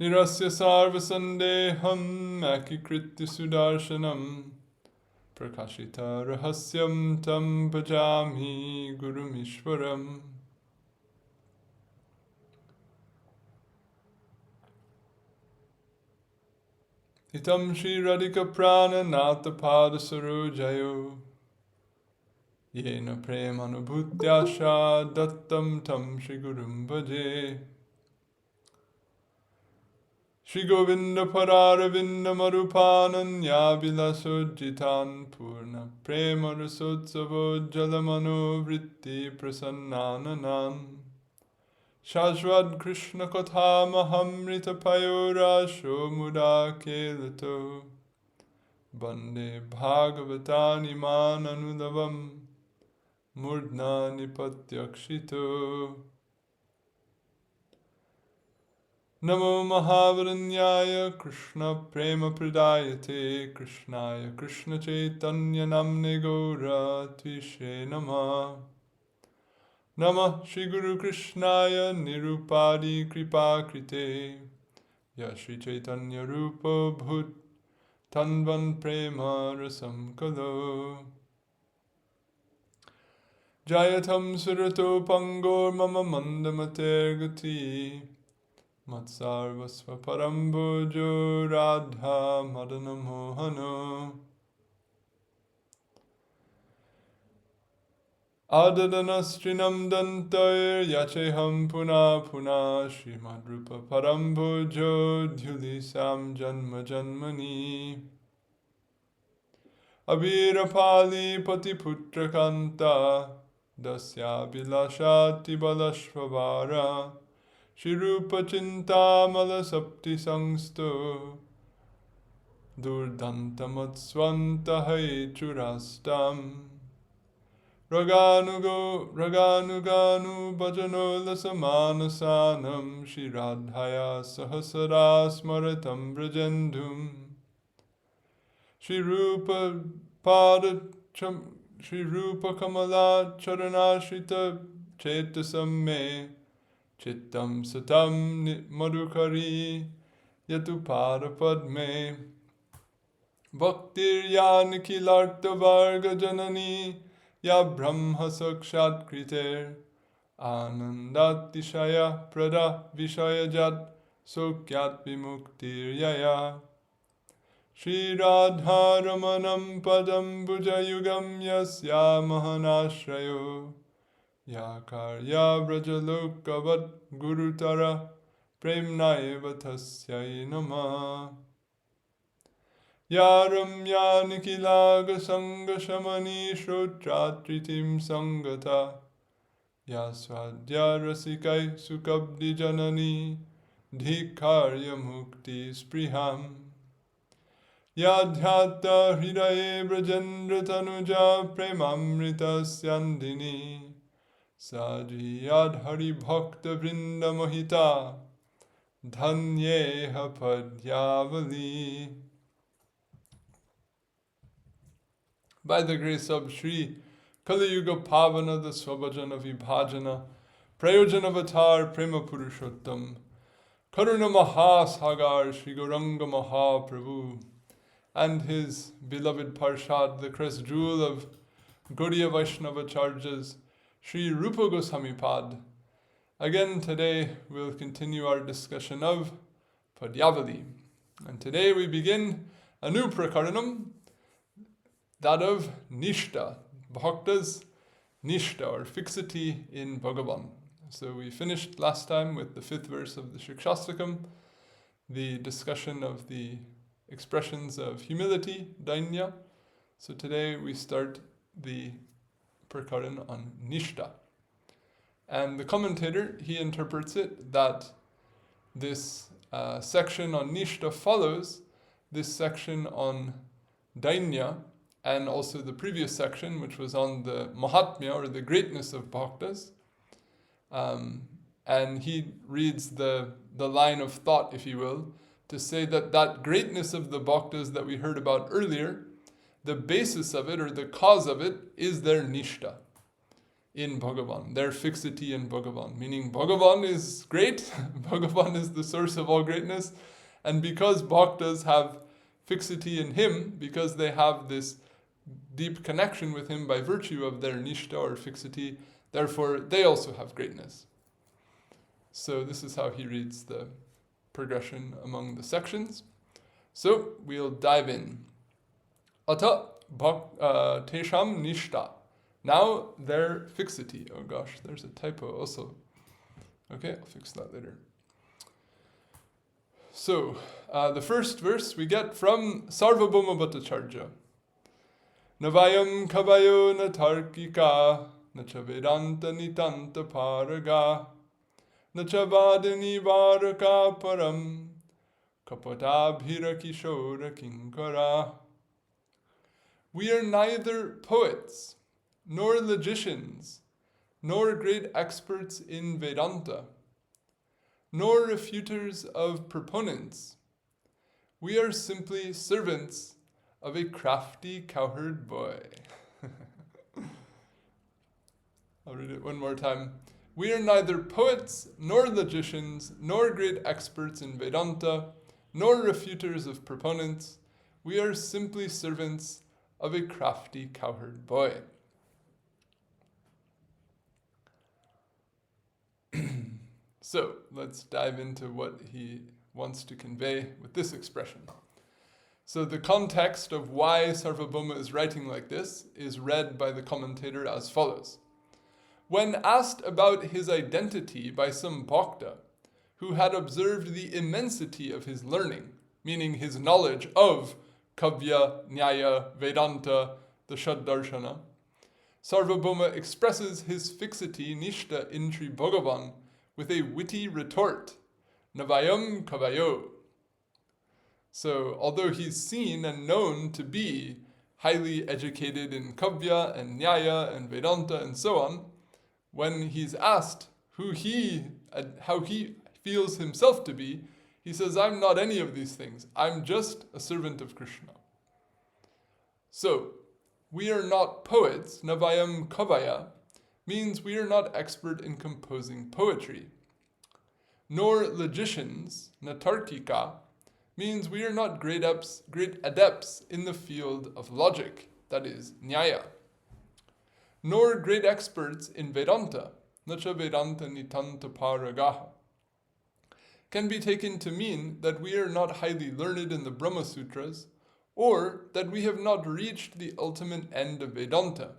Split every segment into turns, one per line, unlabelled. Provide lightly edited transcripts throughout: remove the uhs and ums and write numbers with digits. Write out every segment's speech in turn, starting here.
nirasya sarva sandeham akikritya sudarshanam prakashita rahasyam tam bhajami gurumishwaram. Itam Shri Radhika Prana Natha Pada Sarojayo Yena Premanubhutyasha Dattam Tam Shri Gurum Bhaje Shri Govinda Pararavinda Marupananya Vilasujjitan Purna Prema Rasotsavo Jalamano Vritti Prasannananam Shashwad Krishna Katha Mahamrita Payora Shomuda Kelato Bande Bhagavatani Mananudavam Murdna Nipatyakshito Namo Mahavaranyaya Krishna Prema Pradayate Krishnaya Krishna Chaitanya Namne Gaura Tvishe Namah Namah Shri Guru Krishnaya Nirupadi Kripa Krite Ya Shri Chaitanya Rupa Bhut Tanvan Prema Rasam Kalo Jayatam Surato Pangor Mama Mandamater Gati Matsarvasva Parambojo Radha Madana Mohano Adadanastrinam dantair yacheham puna puna Srimad Rupa Parambojo Dhulisam Janma Janmani Abhirapali Patiputra Kanta Dasya Bilashati Balashvavara Shri Rupa Chintamala Sapti Sangsto Durdantamatswanta Hai Churastam Raganuganu bhajano lasamanasanam Shri Radhaya sahasara smaratam brajendum Shri Rupa Kamala Charanashrita Chetasam me Chittam Satam Madhukari Yatu Padme Bhaktir Yanikilarta Varga Janani Ya Brahma Sakshat Kriter Anandatishaya Prada Vishayajat Sokyat Vimuktir Yaya Shri Radha Ramanam Padam Bhujayugam Yasya Mahanashrayo Ya Karya Vrajalokavat Gurutara Premnaiva Tasyai Namah Yaram Yanikilaga Sangha Shamani Shrotratritim Sangata Yaswadya Rasikai Sukabdi Janani Dhikarya Mukti Spriham Yadhyata Hridaye Brajendra Tanuja Premamrita Syandini Saji Yadhari Bhakta Vrinda Mohita Dhanyeha Padyavali. By the grace of Shri Kali Yuga Pavana, the Swabhajana Vibhajana, Prayojana Avatar Prema Purushottam, Karuna Mahasagar Shri Gauranga Mahaprabhu, and his beloved Parshad, the crest jewel of Gaudiya Vaishnava Charjas, Sri Rupa Gosvami Pad. Again today we'll continue our discussion of Padyavali. And today we begin a new prakaranam, that of Niṣṭhā, Bhaktas Niṣṭhā, or fixity in Bhagavan. So we finished last time with the 5th verse of the Shikshastakam, the discussion of the expressions of humility, dainya. So today we start the prakaran on Niṣṭhā. And the commentator, he interprets it that this section on Niṣṭhā follows this section on dainya, and also the previous section, which was on the Mahatmya, or the greatness of Bhaktas. And he reads the line of thought, if you will, to say that that greatness of the Bhaktas that we heard about earlier, the basis of it, or the cause of it, is their Niṣṭhā. in Bhagavan, their fixity in Bhagavan. Meaning Bhagavan is great, Bhagavan is the source of all greatness, and because Bhaktas have fixity in him, because they have this deep connection with him by virtue of their Niṣṭhā or fixity, therefore they also have greatness. So this is how he reads the progression among the sections. So we'll dive in. Atha tesham Niṣṭhā. Now their fixity. Oh gosh, there's a typo also. Okay, I'll fix that later. So the first verse we get from Sarvabhauma Bhattacharya. Na vayaṁ kavayo na tārkikā, na ca vedānta-nitānta-pāragāḥ, na ca vādini-vārakāḥ paraṁ, kapaṭābhīra-kiśora-kiṅkarāḥ. We are neither poets, nor logicians, nor great experts in Vedanta, nor refuters of proponents. We are simply servants of a crafty cowherd boy. I'll read it one more time. We are neither poets, nor logicians, nor great experts in Vedanta, nor refuters of proponents. We are simply servants of a crafty cowherd boy. So let's dive into what he wants to convey with this expression. So the context of why Sarvabhauma is writing like this is read by the commentator as follows. When asked about his identity by some bhakta who had observed the immensity of his learning, meaning his knowledge of Kavya, Nyaya, Vedanta, the Shad-darshana, Sarvabhauma expresses his fixity Niṣṭhā in Sri Bhagavan with a witty retort, Na vayaṁ kavayo. So, although he's seen and known to be highly educated in Kavya and Nyaya and Vedanta and so on, when he's asked how he feels himself to be, he says, I'm not any of these things. I'm just a servant of Krishna. So, we are not poets, na vayaṁ kavaya, means we are not expert in composing poetry. Nor logicians, na tārkikā, means we are not great adepts in the field of logic, that is, nyaya. Nor great experts in Vedanta, na ca vedānta-nitānta-pāragāḥ, can be taken to mean that we are not highly learned in the Brahma Sutras, or that we have not reached the ultimate end of Vedanta,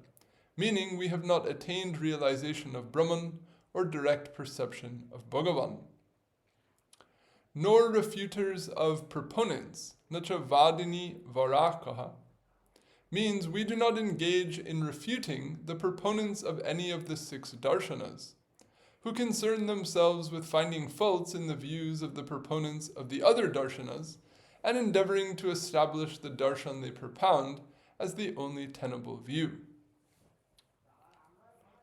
meaning we have not attained realization of Brahman or direct perception of Bhagavan. Nor refuters of proponents, na ca vādini-vārakāḥ, means we do not engage in refuting the proponents of any of the 6 darshanas, who concern themselves with finding faults in the views of the proponents of the other darshanas and endeavoring to establish the darshan they propound as the only tenable view.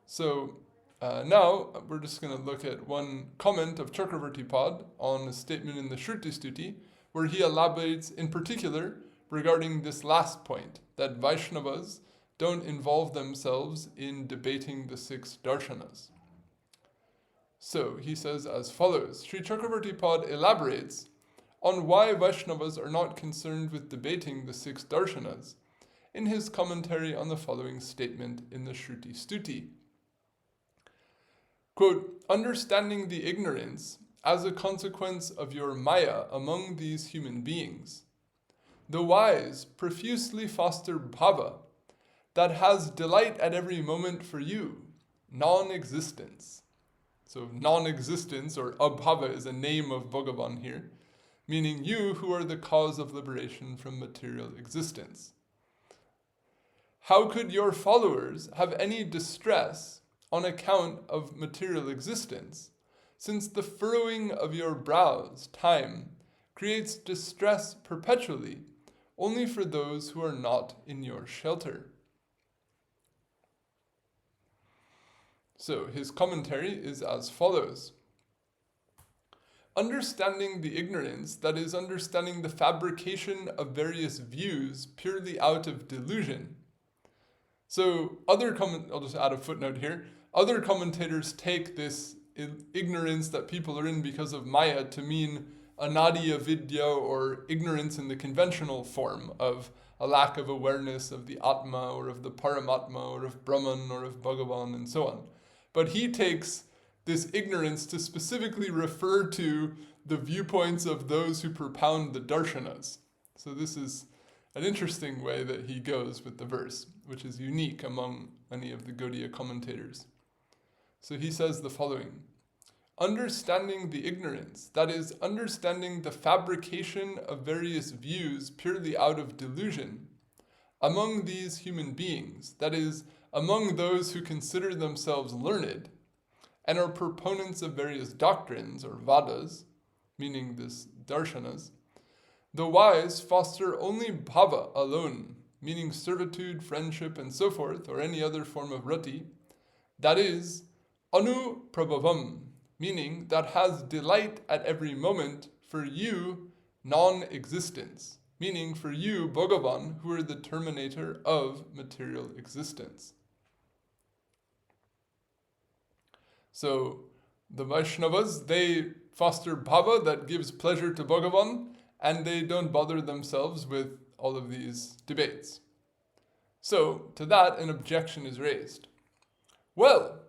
So now we're just going to look at one comment of Chakravartipad on a statement in the Shruti Stuti, where he elaborates in particular regarding this last point, that Vaishnavas don't involve themselves in debating the 6 darshanas. So he says as follows, Sri Chakravartipad elaborates on why Vaishnavas are not concerned with debating the 6 darshanas in his commentary on the following statement in the Shruti Stuti. Quote, understanding the ignorance as a consequence of your maya among these human beings, the wise profusely foster bhava that has delight at every moment for you, non-existence. So non-existence or abhava is a name of Bhagavan here, meaning you who are the cause of liberation from material existence. How could your followers have any distress on account of material existence, since the furrowing of your brows, time, creates distress perpetually, only for those who are not in your shelter? So his commentary is as follows. Understanding the ignorance, that is, understanding the fabrication of various views purely out of delusion. So I'll just add a footnote here. other commentators take this ignorance that people are in because of Maya to mean anadi avidya, or ignorance in the conventional form of a lack of awareness of the Atma, or of the Paramatma, or of Brahman, or of Bhagavan, and so on. But he takes this ignorance to specifically refer to the viewpoints of those who propound the darshanas. So this is an interesting way that he goes with the verse, which is unique among any of the Gaudiya commentators. So he says the following: understanding the ignorance, that is, understanding the fabrication of various views purely out of delusion, among these human beings, that is, among those who consider themselves learned, and are proponents of various doctrines, or vadas, meaning this darshanas, the wise foster only bhava alone, meaning servitude, friendship, and so forth, or any other form of rati, that is, anuprabhavam, meaning that has delight at every moment for you, non-existence, meaning for you, Bhagavan, who are the terminator of material existence. So the Vaishnavas, they foster bhava that gives pleasure to Bhagavan, and they don't bother themselves with all of these debates. So to that, an objection is raised. Well,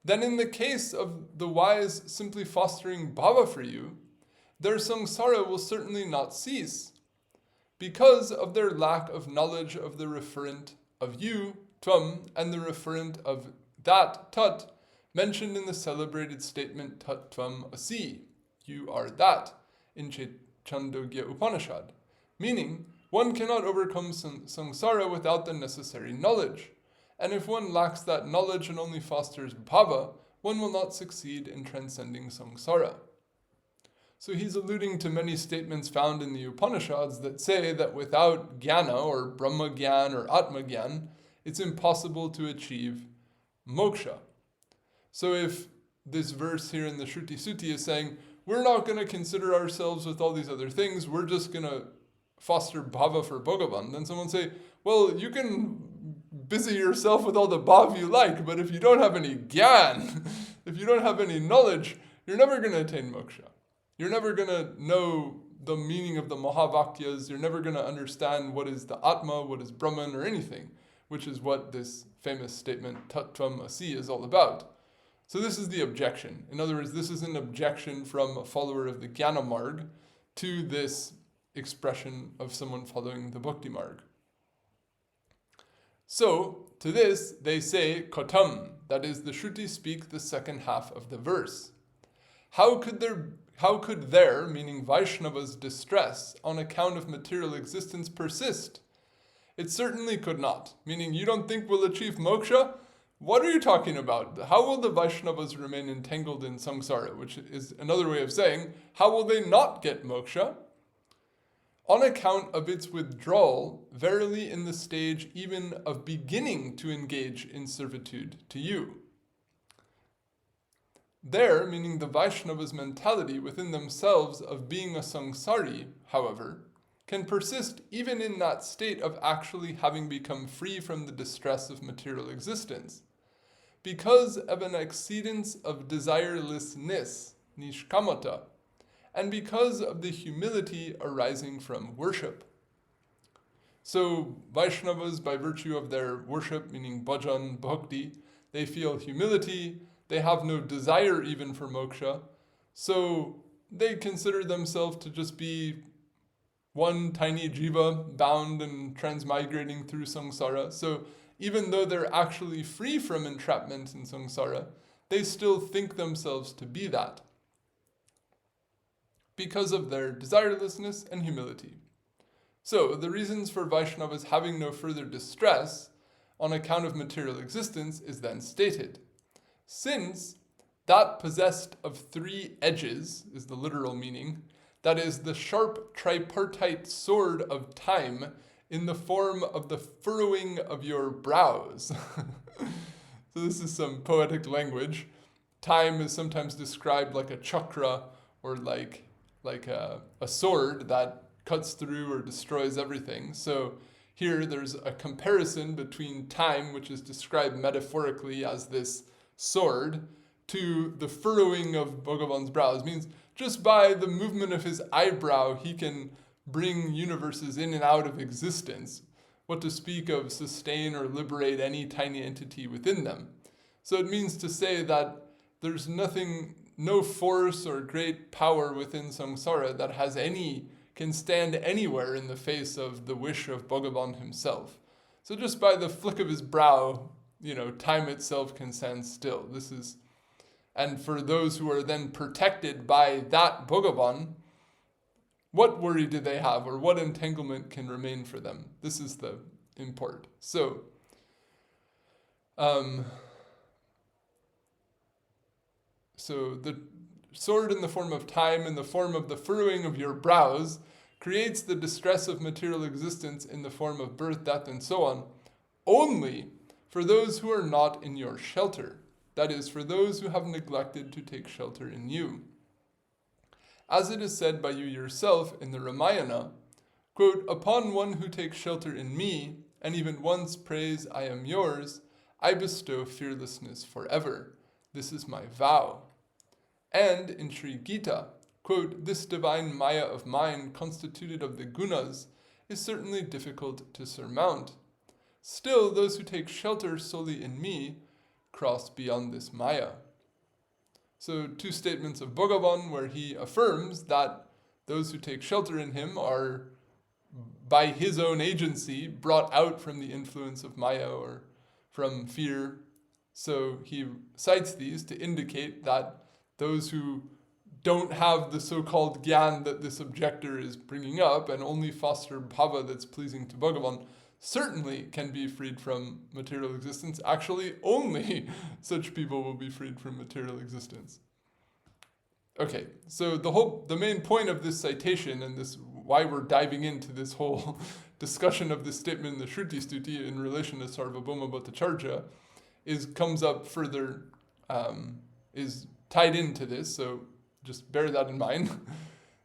then in the case of the wise simply fostering bhava for you, their samsara will certainly not cease, because of their lack of knowledge of the referent of you, tvam, and the referent of that, tat, mentioned in the celebrated statement tat tvam asi, you are that, in Chandogya Upanishad, meaning one cannot overcome samsara without the necessary knowledge, and if one lacks that knowledge and only fosters bhava, one will not succeed in transcending samsara. So he's alluding to many statements found in the Upanishads that say that without jnana, or Brahma Gyan, or Atma Gyan, it's impossible to achieve moksha. So if this verse here in the Shruti Suti is saying, we're not going to consider ourselves with all these other things, we're just going to foster bhava for Bhagavan, then someone say, well, you can busy yourself with all the bhav you like, but if you don't have any gyan, if you don't have any knowledge, you're never going to attain moksha. You're never going to know the meaning of the Mahavakyas, you're never going to understand what is the Atma, what is Brahman, or anything, which is what this famous statement, Tattvam Asi, is all about. So this is the objection. In other words, this is an objection from a follower of the Jnana Marg to this expression of someone following the Bhakti Marg. So, to this, they say, Katam, that is, the Shruti speak the second half of the verse. How could their, meaning Vaishnava's distress on account of material existence persist? It certainly could not, meaning you don't think we'll achieve moksha? What are you talking about? How will the Vaishnavas remain entangled in samsara? Which is another way of saying, how will they not get moksha? On account of its withdrawal, verily in the stage even of beginning to engage in servitude to you. There, meaning the Vaishnava's mentality within themselves of being a samsari, however, can persist even in that state of actually having become free from the distress of material existence, because of an exceedance of desirelessness, nishkamata, and because of the humility arising from worship. So Vaishnavas, by virtue of their worship, meaning bhajan, bhakti, they feel humility, they have no desire even for moksha, so they consider themselves to just be one tiny jiva bound and transmigrating through samsara. So even though they're actually free from entrapment in samsara, they still think themselves to be that, because of their desirelessness and humility. So the reasons for Vaishnavas having no further distress on account of material existence is then stated. Since that possessed of three edges is the literal meaning, that is the sharp tripartite sword of time in the form of the furrowing of your brows. So this is some poetic language. Time is sometimes described like a chakra, or like a sword that cuts through or destroys everything. So here there's a comparison between time, which is described metaphorically as this sword to the furrowing of Bhagavan's brows. It means just by the movement of his eyebrow, he can bring universes in and out of existence. What to speak of sustain or liberate any tiny entity within them. So it means to say that there's no force or great power within samsara that can stand anywhere in the face of the wish of Bhagavan himself. So just by the flick of his brow, time itself can stand still. And for those who are then protected by that Bhagavan, what worry do they have, or what entanglement can remain for them? This is the import. So, the sword in the form of time, in the form of the furrowing of your brows, creates the distress of material existence in the form of birth, death, and so on, only for those who are not in your shelter. That is, for those who have neglected to take shelter in you. As it is said by you yourself in the Ramayana, quote, "Upon one who takes shelter in me, and even once prays I am yours, I bestow fearlessness forever. This is my vow." And in Sri Gita, quote, "This divine Maya of mine, constituted of the gunas, is certainly difficult to surmount. Still, those who take shelter solely in me cross beyond this Maya." So 2 statements of Bhagavan where he affirms that those who take shelter in him are, by his own agency, brought out from the influence of Maya or from fear. So he cites these to indicate that those who don't have the so-called gyan that this objector is bringing up and only foster bhava that's pleasing to Bhagavan certainly can be freed from material existence. Actually, only such people will be freed from material existence. Okay, so the main point of this citation and this why we're diving into this whole discussion of this statement in the Shruti Stuti in relation to Sarvabhauma Bhattacharya comes up further, is tied into this, so just bear that in mind.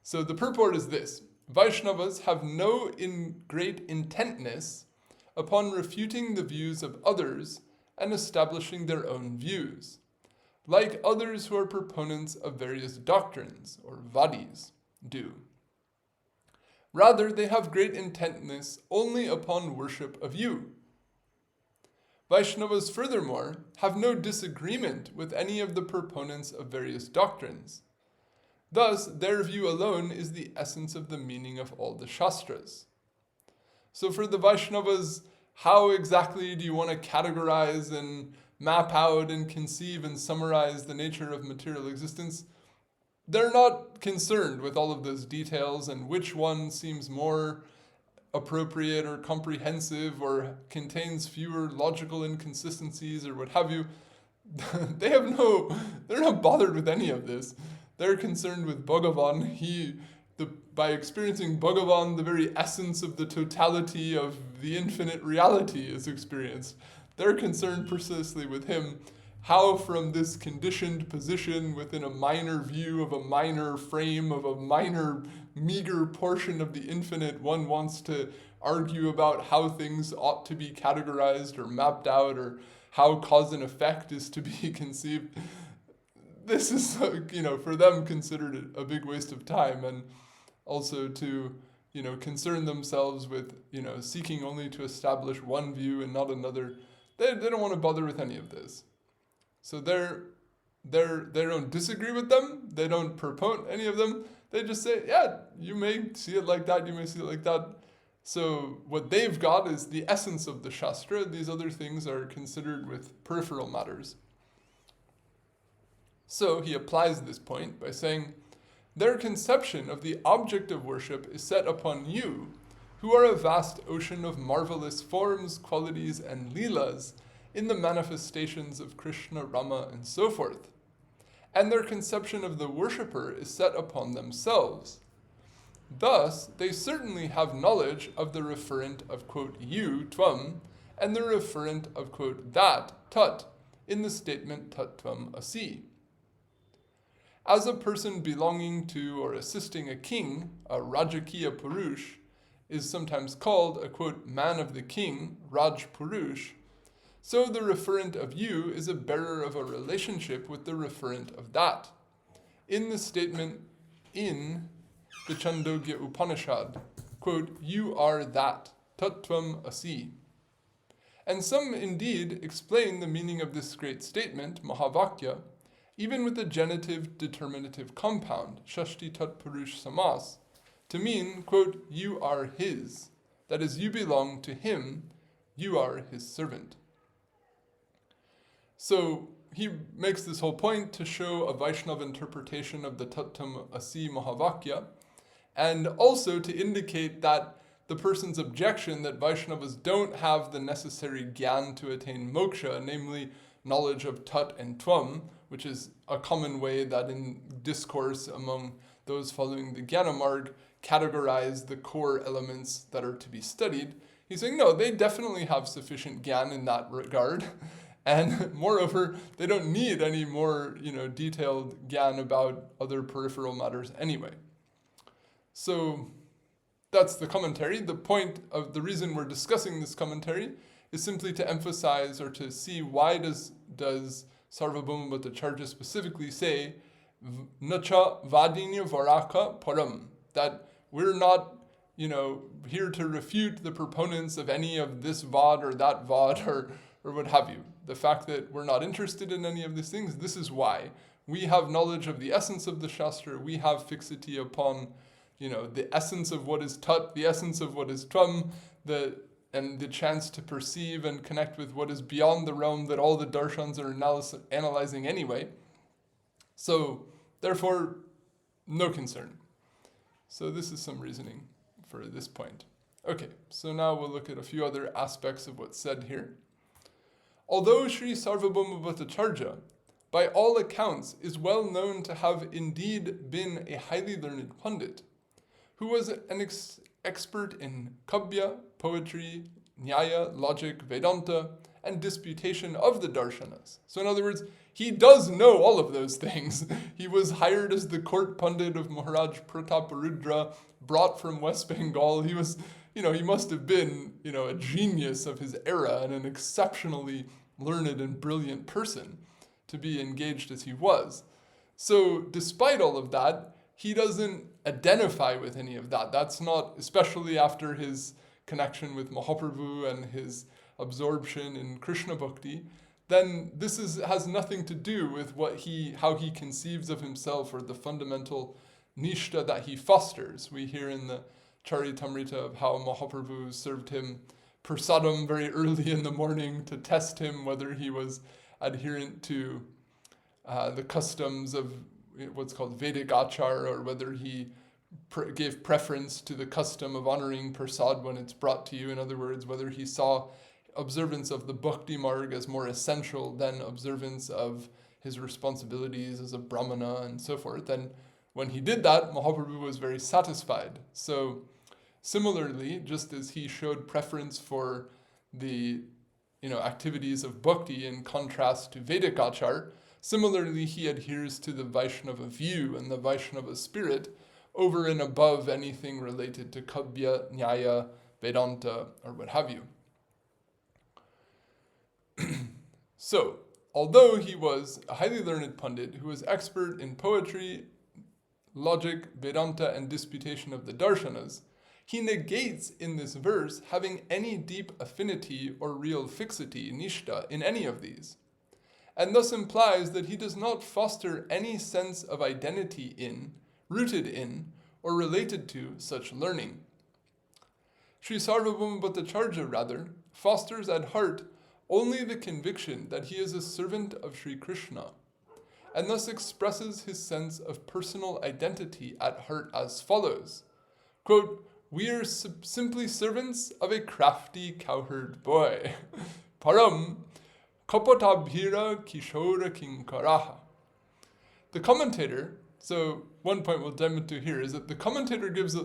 So the purport is this: Vaishnavas have no great intentness upon refuting the views of others and establishing their own views, like others who are proponents of various doctrines, or vadis, do. Rather, they have great intentness only upon worship of you. Vaishnavas, furthermore, have no disagreement with any of the proponents of various doctrines. Thus, their view alone is the essence of the meaning of all the Shastras. So for the Vaishnavas, how exactly do you want to categorize and map out and conceive and summarize the nature of material existence? They're not concerned with all of those details and which one seems more appropriate or comprehensive or contains fewer logical inconsistencies or what have you. They're not bothered with any of this. They're concerned with Bhagavan. By experiencing Bhagavan, the very essence of the totality of the infinite reality is experienced. They're concerned precisely with him, how from this conditioned position within a minor view of a minor frame of a minor meager portion of the infinite, one wants to argue about how things ought to be categorized or mapped out or how cause and effect is to be conceived. This is, for them considered a big waste of time, and also to, concern themselves with, seeking only to establish one view and not another. They don't want to bother with any of this. So they don't disagree with them. They don't propose any of them. They just say, yeah, you may see it like that, you may see it like that. So what they've got is the essence of the Shastra. These other things are considered with peripheral matters. So he applies this point by saying, their conception of the object of worship is set upon you, who are a vast ocean of marvelous forms, qualities, and leelas in the manifestations of Krishna, Rama, and so forth. And their conception of the worshipper is set upon themselves. Thus, they certainly have knowledge of the referent of, quote, you, tvam, and the referent of, quote, that, tat, in the statement tat tvam asi. As a person belonging to or assisting a king, a Rajakiya Purush, is sometimes called a, quote, man of the king, Raj Purush, so the referent of you is a bearer of a relationship with the referent of that. In the statement in the Chandogya Upanishad, quote, you are that, tattvam asi. And some indeed explain the meaning of this great statement, Mahavakya, even with the genitive determinative compound, Shashti Tat Purush Samas, to mean, quote, you are his. That is, you belong to him, you are his servant. So he makes this whole point to show a Vaishnava interpretation of the Tattvam Asi Mahavakya, and also to indicate that the person's objection that Vaishnavas don't have the necessary gyan to attain moksha, namely knowledge of tat and tvam, which is a common way that in discourse among those following the Jnana-marg categorize the core elements that are to be studied. He's saying, no, they definitely have sufficient gyan in that regard. And moreover, they don't need any more, detailed gyan about other peripheral matters anyway. So that's the commentary. The point of the reason we're discussing this commentary is simply to emphasize or to see why does Sarvabhauma Bhattacharya specifically say Nacha vādini-vārakāḥ paraṁ, that we're not, here to refute the proponents of any of this vad or that vad or what have you. The fact that we're not interested in any of these things, this is why. We have knowledge of the essence of the Shastra, we have fixity upon, the essence of what is tat, the essence of what is tvam, and the chance to perceive and connect with what is beyond the realm that all the darshans are analyzing anyway. So, therefore, no concern. So this is some reasoning for this point. Okay, so now we'll look at a few other aspects of what's said here. Although Sri Sarvabhauma Bhattacharya, by all accounts, is well known to have indeed been a highly learned Pandit, who was an expert in Kavya, poetry, Nyaya, logic, Vedanta, and disputation of the darshanas. So in other words, he does know all of those things. He was hired as the court Pandit of Maharaj Prataparudra, brought from West Bengal. He was, he must have been, a genius of his era and an exceptionally learned and brilliant person to be engaged as he was. So despite all of that, he doesn't identify with any of that. That's not, especially after his connection with Mahaprabhu and his absorption in Krishna Bhakti, then this has nothing to do with how he conceives of himself or the fundamental Niṣṭhā that he fosters. We hear in the Charitamrita of how Mahaprabhu served him prasadam very early in the morning to test him whether he was adherent to the customs of what's called Vedic achar, or whether he gave preference to the custom of honoring prasad when it's brought to you. In other words, whether he saw observance of the bhakti marg as more essential than observance of his responsibilities as a brahmana and so forth. And when he did that, Mahaprabhu was very satisfied. So similarly, just as he showed preference for the activities of bhakti in contrast to Vedic achar, similarly he adheres to the Vaishnava view and the Vaishnava spirit over and above anything related to Kavya, Nyaya, Vedanta, or what have you. So, although he was a highly learned Pandit who was expert in poetry, logic, Vedanta, and disputation of the darshanas, he negates in this verse having any deep affinity or real fixity, Niṣṭhā, in any of these, and thus implies that he does not foster any sense of identity in, rooted in, or related to such learning. Sri Sarvabhauma Bhattacharya, rather, fosters at heart only the conviction that he is a servant of Sri Krishna, and thus expresses his sense of personal identity at heart as follows, quote, we are simply servants of a crafty cowherd boy. Paraṁ, kapaṭābhīra-kiśora-kiṅkarāḥ. The commentator, so one point we'll dive into here is that the commentator gives,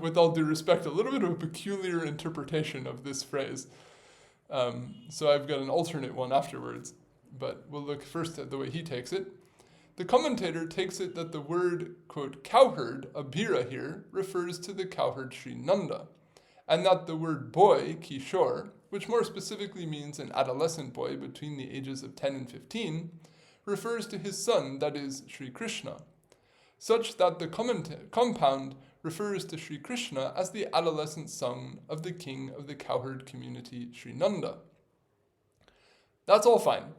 with all due respect, a little bit of a peculiar interpretation of this phrase. So I've got an alternate one afterwards, but we'll look first at the way he takes it. The commentator takes it that the word, quote, cowherd, abhira here, refers to the cowherd Sri Nanda, and that the word boy, kishore, which more specifically means an adolescent boy between the ages of 10 and 15, refers to his son, that is, Sri Krishna, such that the compound refers to Sri Krishna as the adolescent son of the king of the cowherd community, Sri Nanda. That's all fine.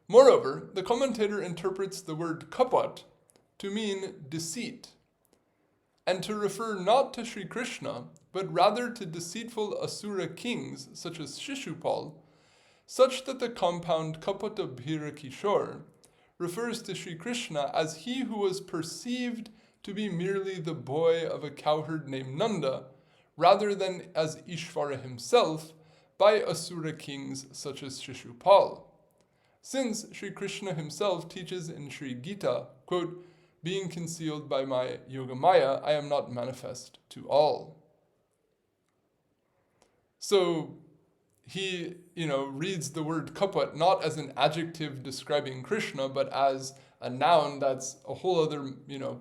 Moreover, the commentator interprets the word kapat to mean deceit, and to refer not to Sri Krishna, but rather to deceitful asura kings such as Shishupal, such that the compound kapaṭābhīra-kiśora refers to Sri Krishna as he who was perceived to be merely the boy of a cowherd named Nanda, rather than as Ishvara himself by asura kings such as Shishupal. Since Sri Krishna himself teaches in Sri Gita, quote, "Being concealed by my Yogamaya, I am not manifest to all." So he, reads the word kapat not as an adjective describing Krishna, but as a noun that's a whole other,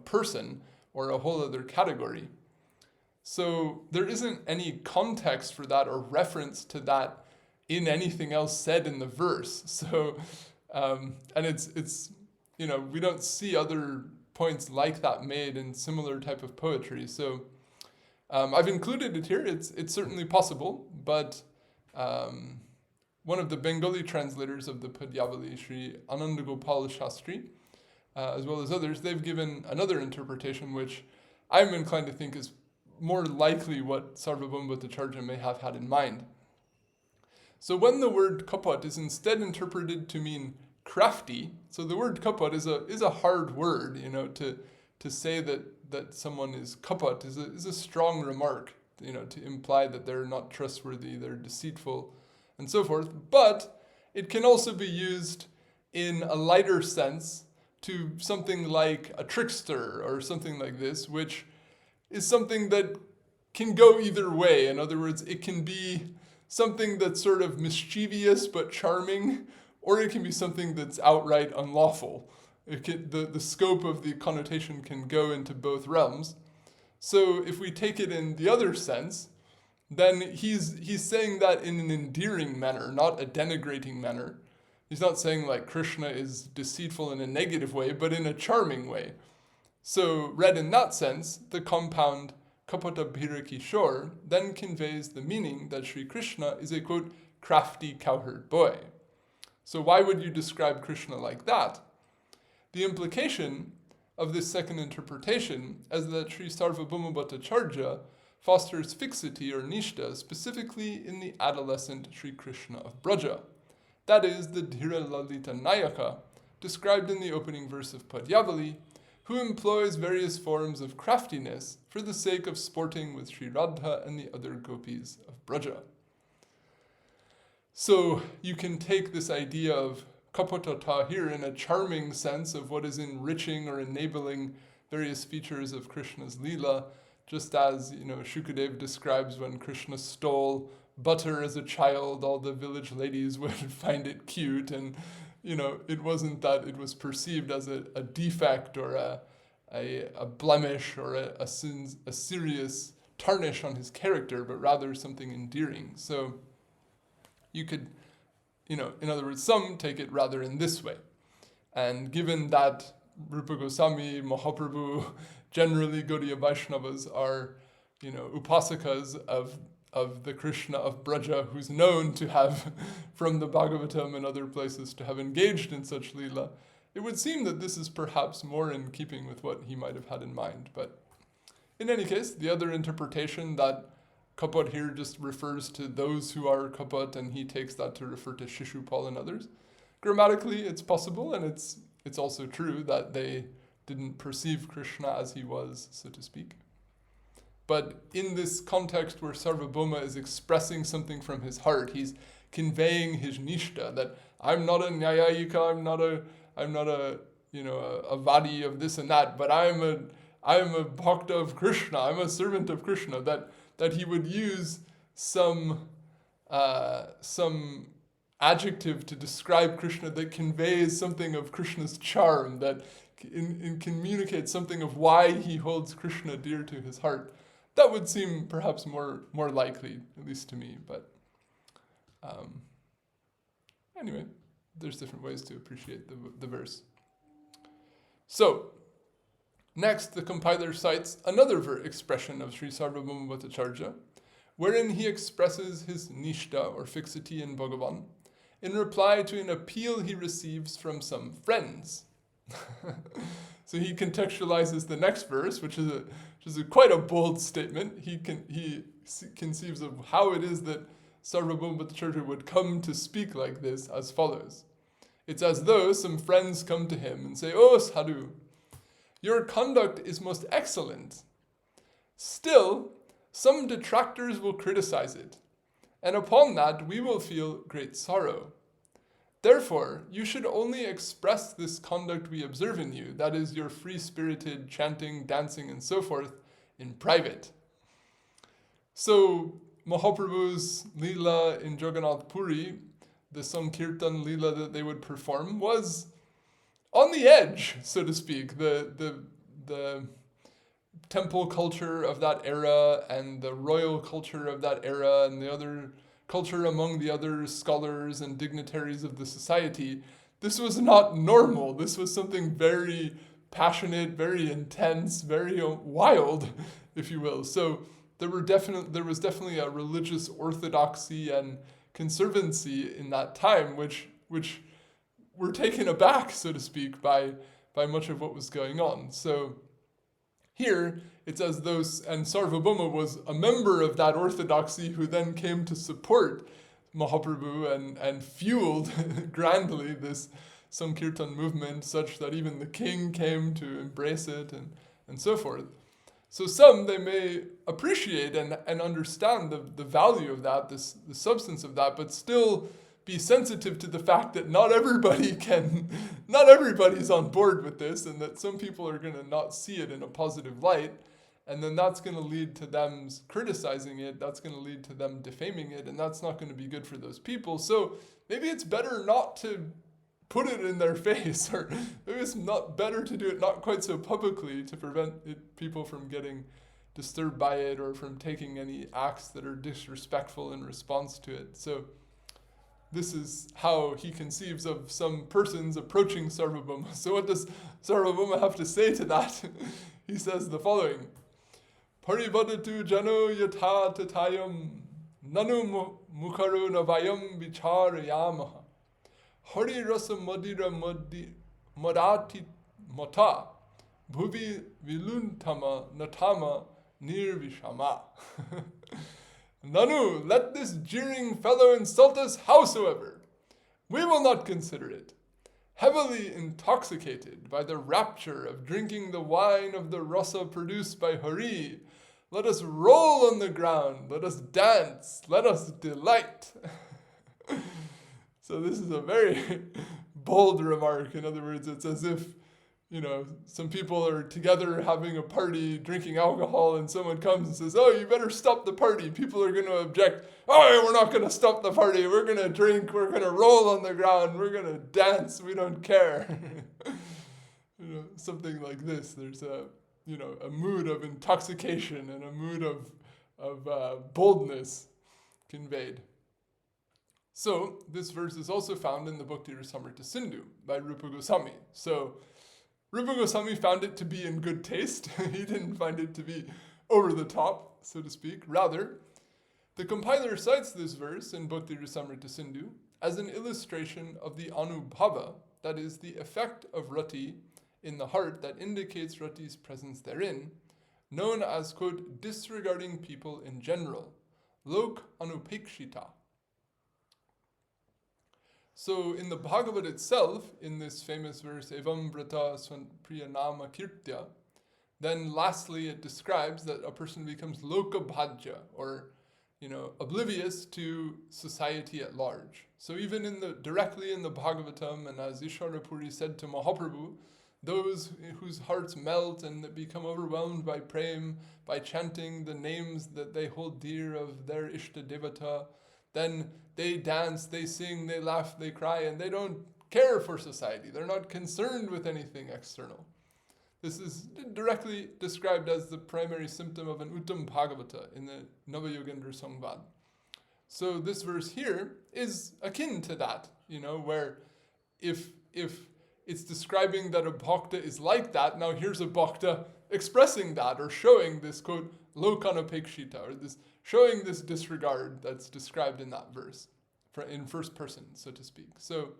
person or a whole other category. So there isn't any context for that or reference to that in anything else said in the verse. So, and it's we don't see other points like that made in similar type of poetry. So I've included it here. It's certainly possible, but one of the Bengali translators of the Padyavali, Sri Anandagopal Shastri, as well as others, they've given another interpretation, which I'm inclined to think is more likely what Sarvabhauma Bhattacharya may have had in mind. So when the word kapat is instead interpreted to mean crafty, so the word kapat is a hard word, to say that someone is kapat is a strong remark, to imply that they're not trustworthy, they're deceitful, and so forth. But it can also be used in a lighter sense to something like a trickster or something like this, which is something that can go either way. In other words, it can be something that's sort of mischievous but charming, or it can be something that's outright unlawful. The scope of the connotation can go into both realms. So if we take it in the other sense, then he's saying that in an endearing manner, not a denigrating manner. He's not saying like Krishna is deceitful in a negative way, but in a charming way. So read in that sense, the compound kapaṭābhīra-kiśora then conveys the meaning that Sri Krishna is a, quote, crafty cowherd boy. So why would you describe Krishna like that? The implication of this second interpretation is that Sri Sarvabhauma Bhattacharya fosters fixity or Niṣṭhā specifically in the adolescent Sri Krishna of Braja. That is, the Dhira Lalita Nayaka, described in the opening verse of Padyavali, who employs various forms of craftiness for the sake of sporting with Sri Radha and the other gopis of Braja. So you can take this idea of kapatata here in a charming sense of what is enriching or enabling various features of Krishna's Leela, just as, Shukadev describes when Krishna stole butter as a child, all the village ladies would find it cute, and it wasn't that it was perceived as a defect or a blemish or a serious tarnish on his character, but rather something endearing. So you could, in other words, some take it rather in this way. And given that Rupa Goswami, Mahaprabhu, generally Gaudiya Vaishnavas are, upasakas of the Krishna of Braja, who's known to have, from the Bhagavatam and other places, to have engaged in such Leela, it would seem that this is perhaps more in keeping with what he might have had in mind. But in any case, the other interpretation that kapat here just refers to those who are kapat, and he takes that to refer to Shishupal and others. Grammatically, it's possible, and it's also true that they didn't perceive Krishna as he was, so to speak. But in this context where Sarvabhauma is expressing something from his heart, he's conveying his Niṣṭhā, that I'm not a nyayika, I'm not a a vadi of this and that, but I'm a bhakta of Krishna, I'm a servant of Krishna, that he would use some adjective to describe Krishna that conveys something of Krishna's charm, that communicates something of why he holds Krishna dear to his heart. That would seem perhaps more likely, at least to me. But Anyway, there's different ways to appreciate the verse. So, next, the compiler cites another expression of Sri Sarvabhauma Bhattacharya, wherein he expresses his Niṣṭhā, or fixity in Bhagavan, in reply to an appeal he receives from some friends. So he contextualizes the next verse, which is quite a bold statement. He conceives of how it is that Sarvabhauma Bhattacharya would come to speak like this as follows. It's as though some friends come to him and say, "Oh, Sadhu, your conduct is most excellent. Still, some detractors will criticize it, and upon that we will feel great sorrow. Therefore, you should only express this conduct we observe in you, that is, your free-spirited chanting, dancing, and so forth, in private." So, Mahaprabhu's Leela in Jagannath Puri, the Sankirtan Leela that they would perform, was on the edge, so to speak. The temple culture of that era and the royal culture of that era and the other culture among the other scholars and dignitaries of the society, this was not normal. This was something very passionate, very intense, very wild, if you will. So there was definitely a religious orthodoxy and conservancy in that time, which were taken aback, so to speak, by much of what was going on. So here, it's as though, and Sarvabhauma was a member of that orthodoxy who then came to support Mahaprabhu and fueled grandly this Sankirtan movement, such that even the king came to embrace it and so forth. So some, they may appreciate and understand the value of that, the substance of that, but still be sensitive to the fact that not everybody's on board with this, and that some people are going to not see it in a positive light, and then that's going to lead to them criticizing it, that's going to lead to them defaming it, and that's not going to be good for those people. So maybe it's better not to put it in their face, or maybe it's not better to do it not quite so publicly to prevent people from getting disturbed by it or from taking any acts that are disrespectful in response to it. So this is how he conceives of some persons approaching Sarvabhauma. So what does Sarvabhauma have to say to that? He says the following: Parivadatu jano yathā tathāyaṁ, Nanu mukharo na vayaṁ vicārayāmaḥ, hari-rasa-madirā-madātimattā, bhuvi viluṭhāma naṭāma nirvishama. Nanu, let this jeering fellow insult us howsoever. We will not consider it. Heavily intoxicated by the rapture of drinking the wine of the rasa produced by Hari, let us roll on the ground, let us dance, let us delight. So this is a very bold remark. In other words, it's as if, some people are together having a party, drinking alcohol, and someone comes and says, "Oh, you better stop the party." People are going to object. "Oh, we're not going to stop the party. We're going to drink. We're going to roll on the ground. We're going to dance. We don't care." Something like this. There's a mood of intoxication and a mood of boldness conveyed. So this verse is also found in the Bhakti Rasamrita Sindhu by Rupa Gosvami. So Rupa Gosvami found it to be in good taste. He didn't find it to be over the top, so to speak. Rather, the compiler cites this verse in Bhakti Rasamrita Sindhu as an illustration of the anubhava, that is, the effect of rati in the heart that indicates rati's presence therein, known as, quote, disregarding people in general, lok anupekshita. So in the Bhagavad itself, in this famous verse, evam vrata svanpriyanama kirtya, then lastly it describes that a person becomes lokabhajya, or oblivious to society at large. So even directly in the Bhagavatam, and as Ishvara Puri said to Mahaprabhu, those whose hearts melt and that become overwhelmed by prem, by chanting the names that they hold dear of their Ishta Devata, then they dance, they sing, they laugh, they cry, and they don't care for society. They're not concerned with anything external. This is directly described as the primary symptom of an Uttam Bhagavata in the Navayogendra Samvad. So this verse here is akin to that, where if it's describing that a bhakta is like that, now here's a bhakta expressing that or showing this, quote, lokanapekshita, or this showing this disregard that's described in that verse, in first person, so to speak. So,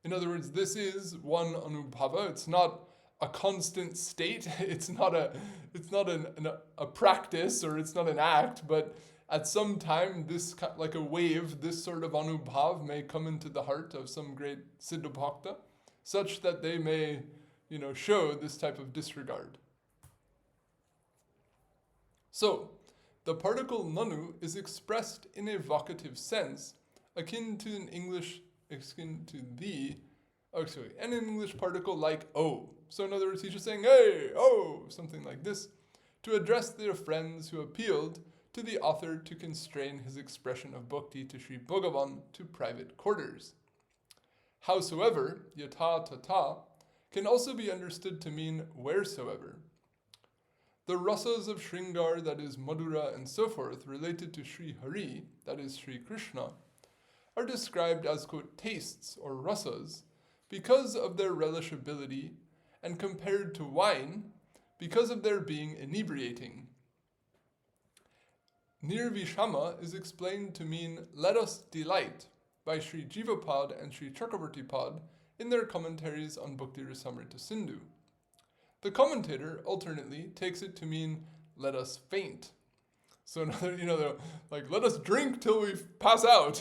in other words, this is one anubhava. It's not a constant state. It's not a practice, or it's not an act, but at some time, this, like a wave, this sort of anubhav may come into the heart of some great siddha bhakta, such that they may, show this type of disregard. So, the particle nanu is expressed in a vocative sense, akin to an English particle like o. So in other words, he's just saying, hey, oh, something like this, to address their friends who appealed to the author to constrain his expression of bhakti to Sri Bhagavan to private quarters. Howsoever, yathā tathā, can also be understood to mean wheresoever. The rasas of Shringar, that is Madhura and so forth, related to Sri Hari, that is Sri Krishna, are described as, quote, tastes or rasas because of their relishability, and compared to wine because of their being inebriating. Nirvishama is explained to mean let us delight by Sri Jiva and Sri Chakravarti in their commentaries on Bhakti Rasamrita Sindhu. The commentator alternately takes it to mean let us faint. So another, they're like, let us drink till we pass out,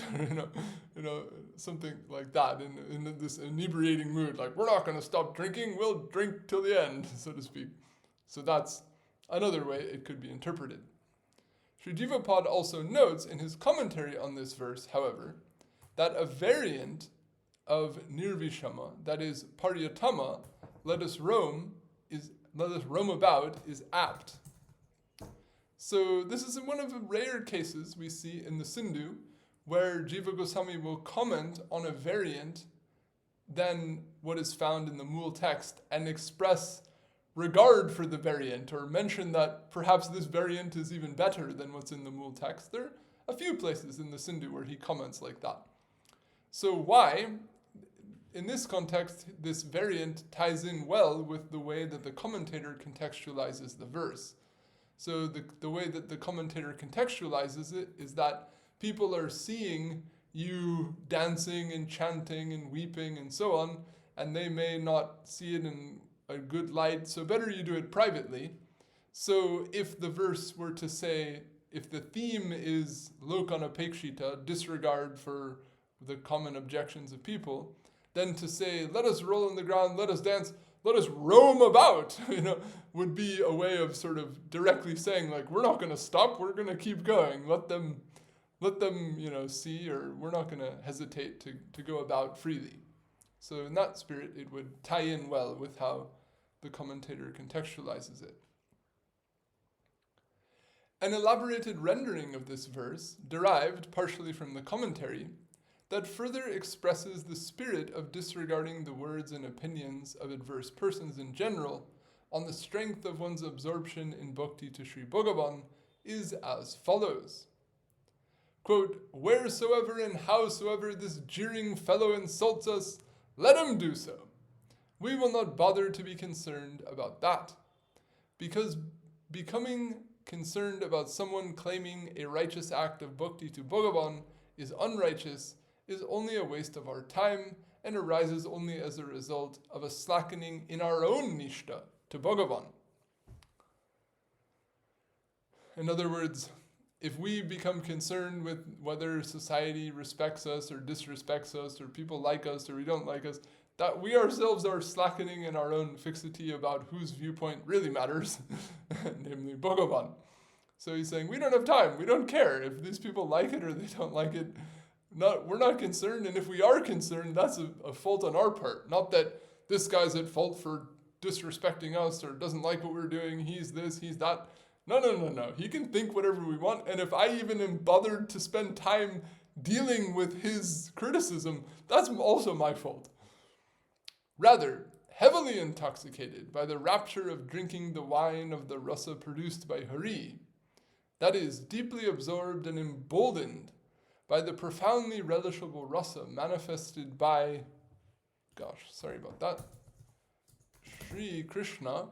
something like that in this inebriating mood. Like, we're not going to stop drinking, we'll drink till the end, so to speak. So that's another way it could be interpreted. Sri Jiva also notes in his commentary on this verse, however, that a variant of nirvishama, that is paryatama, let us roam about, is apt. So this is one of the rare cases we see in the Sindhu where Jiva Goswami will comment on a variant than what is found in the Mool text and express regard for the variant, or mention that perhaps this variant is even better than what's in the Mool text. There are a few places in the Sindhu where he comments like that. So why? In this context, this variant ties in well with the way that the commentator contextualizes the verse. So the way that the commentator contextualizes it is that people are seeing you dancing and chanting and weeping and so on, and they may not see it in a good light, so better you do it privately. So if the verse were to say, if the theme is lokanapekshita, disregard for the common objections of people, then to say, let us roll on the ground, let us dance, let us roam about, would be a way of sort of directly saying, like, we're not going to stop, we're going to keep going. Let them, see, or we're not going to hesitate to go about freely. So in that spirit, it would tie in well with how the commentator contextualizes it. An elaborated rendering of this verse, derived partially from the commentary, that further expresses the spirit of disregarding the words and opinions of adverse persons in general on the strength of one's absorption in bhakti to Sri Bhagavan, is as follows. Quote, wheresoever and howsoever this jeering fellow insults us, let him do so. We will not bother to be concerned about that, because becoming concerned about someone claiming a righteous act of bhakti to Bhagavan is unrighteous, is only a waste of our time, and arises only as a result of a slackening in our own niṣṭhā to Bhagavan. In other words, if we become concerned with whether society respects us or disrespects us, or people like us or we don't like us, that we ourselves are slackening in our own fixity about whose viewpoint really matters, namely Bhagavan. So he's saying, we don't have time, we don't care if these people like it or they don't like it. We're not concerned, and if we are concerned, that's a fault on our part. Not that this guy's at fault for disrespecting us or doesn't like what we're doing, he's this, he's that. No. He can think whatever we want, and if I even am bothered to spend time dealing with his criticism, that's also my fault. Rather, heavily intoxicated by the rapture of drinking the wine of the rasa produced by Hari, that is, deeply absorbed and emboldened by the profoundly relishable rasa manifested by, sorry about that, Sri Krishna,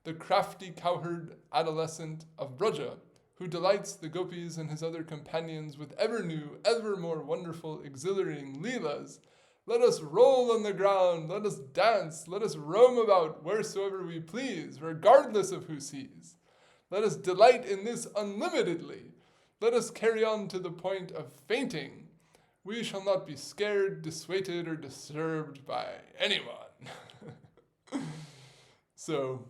the crafty cowherd adolescent of Braja, who delights the gopis and his other companions with ever new, ever more wonderful, exhilarating leelas. Let us roll on the ground, let us dance, let us roam about wheresoever we please, regardless of who sees. Let us delight in this unlimitedly. Let us carry on to the point of fainting. We shall not be scared, dissuaded, or disturbed by anyone. So,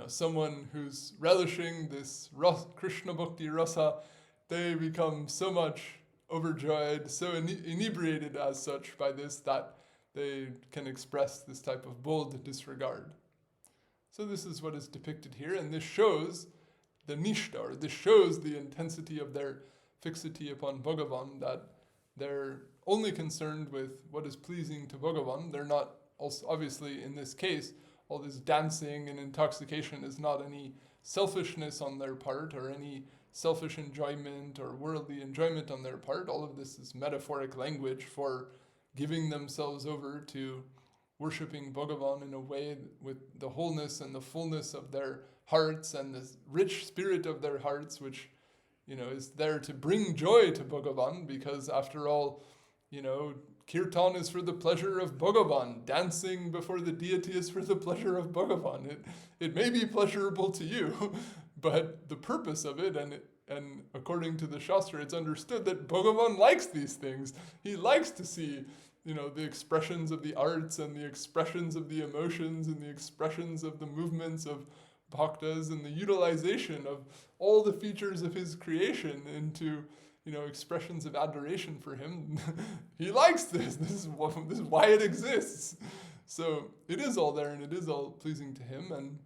someone who's relishing this Krishna Bhakti rasa, they become so much overjoyed, so inebriated as such by this that they can express this type of bold disregard. So this is what is depicted here, and this shows the Niṣṭhā, or this shows the intensity of their fixity upon Bhagavan, that they're only concerned with what is pleasing to Bhagavan. They're not, also, obviously in this case, all this dancing and intoxication is not any selfishness on their part or any selfish enjoyment or worldly enjoyment on their part. All of this is metaphoric language for giving themselves over to worshipping Bhagavan in a way with the wholeness and the fullness of their hearts and the rich spirit of their hearts, which, is there to bring joy to Bhagavan, because after all, Kirtan is for the pleasure of Bhagavan. Dancing before the deity is for the pleasure of Bhagavan. It may be pleasurable to you, but the purpose of it, and according to the Shastra, it's understood that Bhagavan likes these things. He likes to see, the expressions of the arts and the expressions of the emotions and the expressions of the movements of Bhaktas and the utilization of all the features of his creation into expressions of adoration for him. He likes this. This is why it exists. So it is all there and it is all pleasing to him. And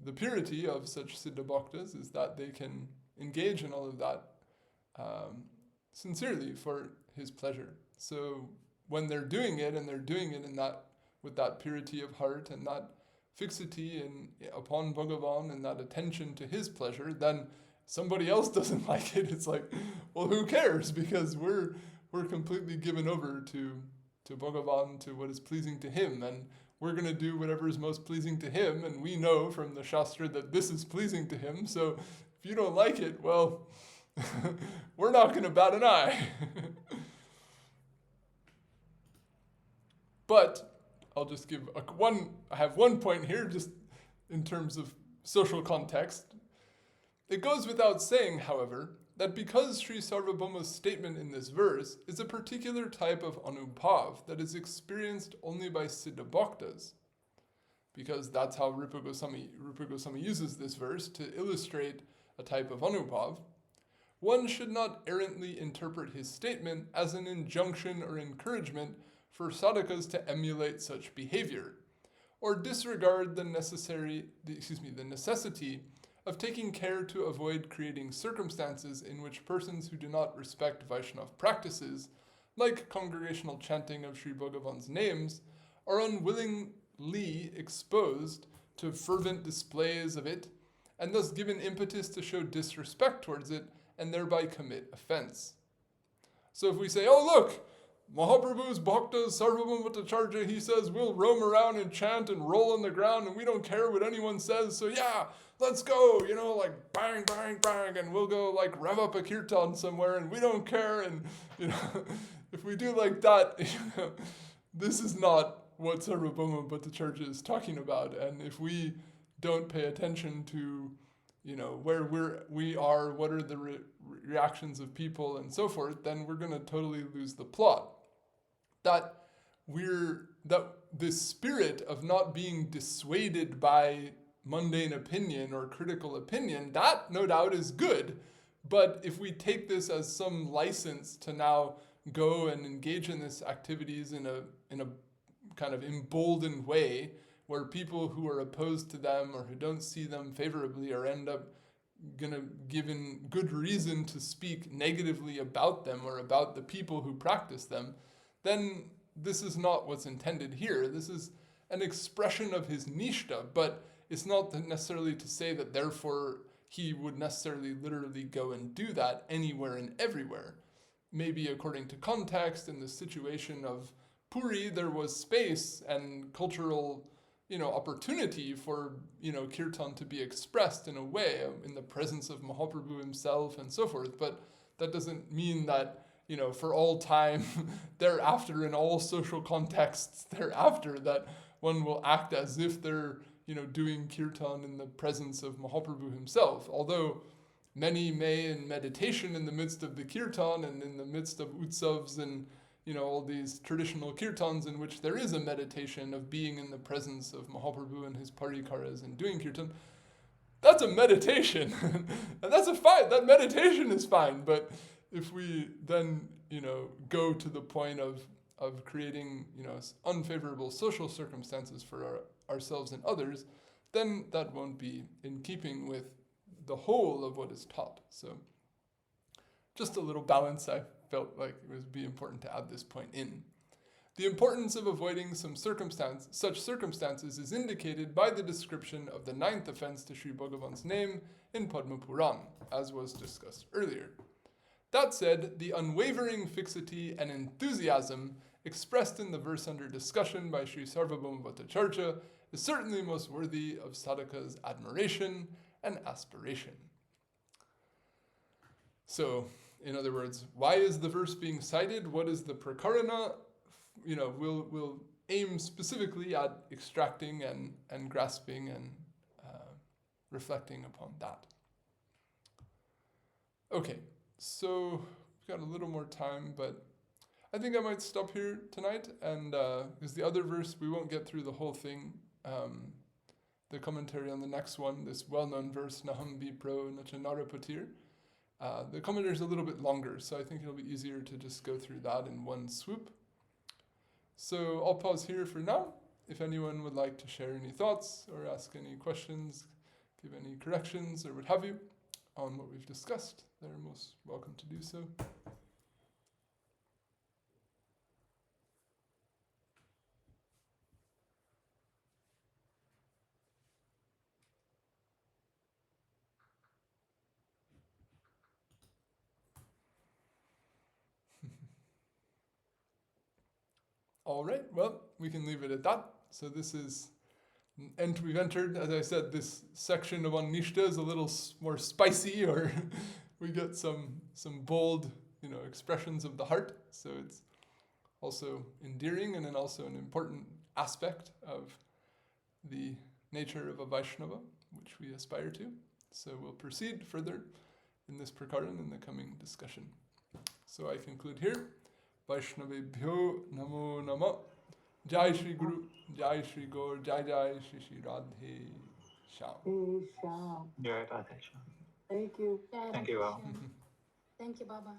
the purity of such Siddha Bhaktas is that they can engage in all of that sincerely for his pleasure. So when they're doing it, and they're doing it in that with that purity of heart and that fixity upon Bhagavan and that attention to his pleasure, then somebody else doesn't like it. It's like, well, who cares? Because we're completely given over to Bhagavan, to what is pleasing to him, and we're going to do whatever is most pleasing to him, and we know from the Shastra that this is pleasing to him, so if you don't like it, well, we're not going to bat an eye. But I'll just give I have one point here, just in terms of social context. It goes without saying, however, that because Sri Sarvabhauma's statement in this verse is a particular type of anubhav that is experienced only by Siddha Bhaktas, because that's how Rupa Goswami uses this verse to illustrate a type of anubhav, one should not errantly interpret his statement as an injunction or encouragement for sadhakas to emulate such behavior, or disregard the necessity of taking care to avoid creating circumstances in which persons who do not respect Vaishnava practices, like congregational chanting of Sri Bhagavan's names, are unwillingly exposed to fervent displays of it, and thus given impetus to show disrespect towards it, and thereby commit offense. So if we say, oh look, Mahaprabhu's Bhaktas, Sarvabhauma Bhattacharya, he says we'll roam around and chant and roll on the ground and we don't care what anyone says, so yeah, let's go, like bang, bang, bang, and we'll go like rev up a kirtan somewhere and we don't care, and if we do like that, this is not what Sarvabhauma Bhattacharya is talking about, and if we don't pay attention to where we are, what are the reactions of people and so forth, then we're going to totally lose the plot. That this spirit of not being dissuaded by mundane opinion or critical opinion, that no doubt is good. But if we take this as some license to now go and engage in these activities in a kind of emboldened way, where people who are opposed to them or who don't see them favorably are end up given good reason to speak negatively about them or about the people who practice them, then this is not what's intended here. This is an expression of his Niṣṭhā, but it's not necessarily to say that therefore he would necessarily literally go and do that anywhere and everywhere. maybe according to context, in the situation of Puri, there was space and cultural, opportunity for, kirtan to be expressed in a way, in the presence of Mahaprabhu himself and so forth. But that doesn't mean that, for all time thereafter, in all social contexts thereafter, that one will act as if they're, doing kirtan in the presence of Mahaprabhu himself. Although many may, in meditation in the midst of the kirtan and in the midst of utsavs and all these traditional kirtans in which there is a meditation of being in the presence of Mahaprabhu and his parikaras and doing kirtan, that's a meditation. And that's fine, that meditation is fine. But if we then, go to the point of creating, unfavorable social circumstances for ourselves and others, then that won't be in keeping with the whole of what is taught. So just a little balance, I felt like it would be important to add this point in. The importance of avoiding such circumstances is indicated by the description of the 9th offense to Sri Bhagavan's name in Padma Puran, as was discussed earlier. That said, the unwavering fixity and enthusiasm expressed in the verse under discussion by Sri Sarvabhauma Bhattacharya is certainly most worthy of sadhaka's admiration and aspiration. So, in other words, why is the verse being cited? What is the prakarana? We'll aim specifically at extracting and grasping and reflecting upon that. Okay, so we've got a little more time, but I think I might stop here tonight, and because the other verse, we won't get through the whole thing. The commentary on the next one, this well-known verse, Naham Vipro Nachanarapatir, the commentary is a little bit longer, so I think it'll be easier to just go through that in one swoop. So I'll pause here for now. If anyone would like to share any thoughts or ask any questions, give any corrections or what have you on what we've discussed, they're most welcome to do so. All right, well, we can leave it at that. So this is, and we've entered, as I said, this section of Niṣṭhā is a little more spicy, or we get some bold, expressions of the heart. So it's also endearing and then also an important aspect of the nature of a Vaishnava, which we aspire to. So we'll proceed further in this prakaran in the coming discussion. So I conclude here. Vaishnavebhyo namo nama. Jai Shri Guru, Jai Shri Gaur, Jai Jai Shri Shri Radhe Shyam.
Jai Radhe Shyam.
Thank you.
Thank you all.
Thank you, Baba.